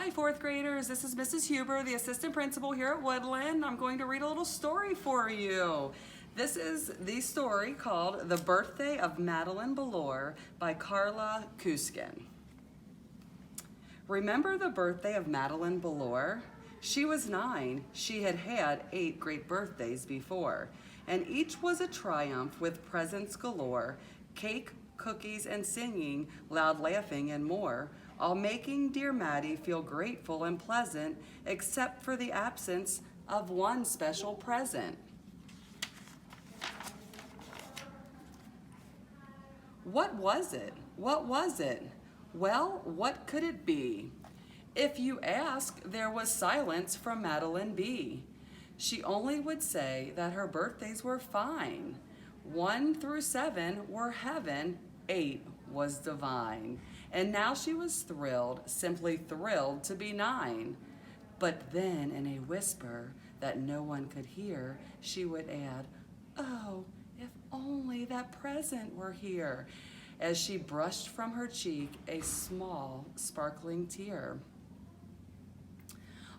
Hi, fourth graders. This is Mrs. Huber, the assistant principal here at Woodland. I'm going to read a little story for you. This is the story called The Birthday of Madeline Blore by Carla Kuskin. Remember the birthday of Madeline Blore? She was 9. She had had 8 great birthdays before, and each was a triumph with presents galore, cake, cookies, and singing, loud laughing, and more, all making dear Maddie feel grateful and pleasant, except for the absence of one special present. What was it? What was it? Well, what could it be? If you ask, there was silence from Madeline B. She only would say that her birthdays were fine. 1 through 7 were heaven, 8 was divine. And now she was thrilled, simply thrilled to be 9. But then in a whisper that no one could hear, she would add, "Oh, if only that present were here," as she brushed from her cheek a small, sparkling tear.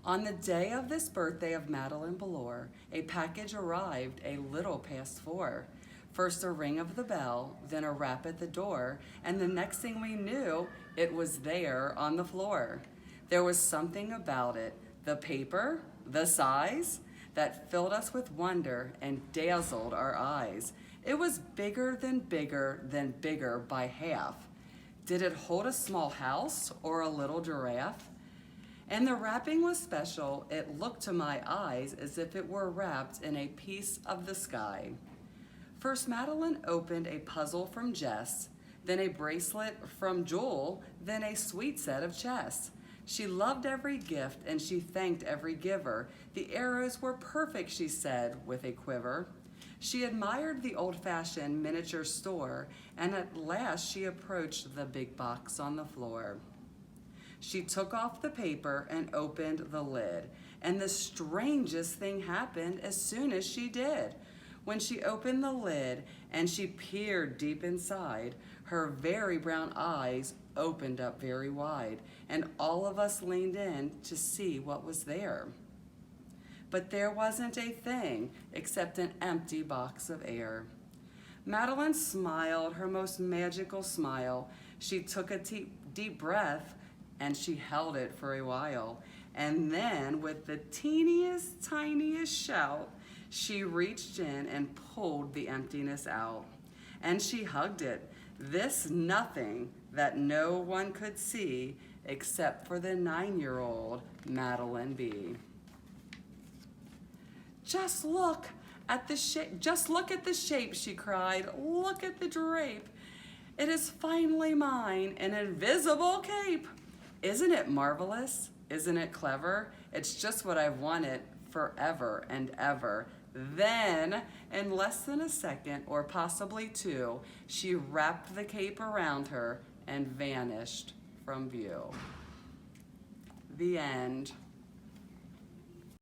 On the day of this birthday of Madeline Blore, a package arrived a little past 4. First a ring of the bell, then a rap at the door, and the next thing we knew, it was there on the floor. There was something about it, the paper, the size, that filled us with wonder and dazzled our eyes. It was bigger than bigger by half. Did it hold a small house or a little giraffe? And the wrapping was special. It looked to my eyes as if it were wrapped in a piece of the sky. First, Madeline opened a puzzle from Jess, then a bracelet from Jewel, then a sweet set of chess. She loved every gift and she thanked every giver. The arrows were perfect, she said with a quiver. She admired the old-fashioned miniature store, and at last she approached the big box on the floor. She took off the paper and opened the lid, and the strangest thing happened as soon as she did. When she opened the lid and she peered deep inside, her very brown eyes opened up very wide, and all of us leaned in to see what was there. But there wasn't a thing except an empty box of air. Madeline smiled her most magical smile. She took a deep breath and she held it for a while. And then with the teeniest, tiniest shout, she reached in and pulled the emptiness out. And she hugged it, this nothing that no one could see except for the 9-year-old Madeline B. Just look at the shape, she cried. Look at the drape. It is finally mine, an invisible cape. Isn't it marvelous? Isn't it clever? It's just what I've wanted forever and ever. Then, in less than a second, or possibly 2, she wrapped the cape around her and vanished from view. The end.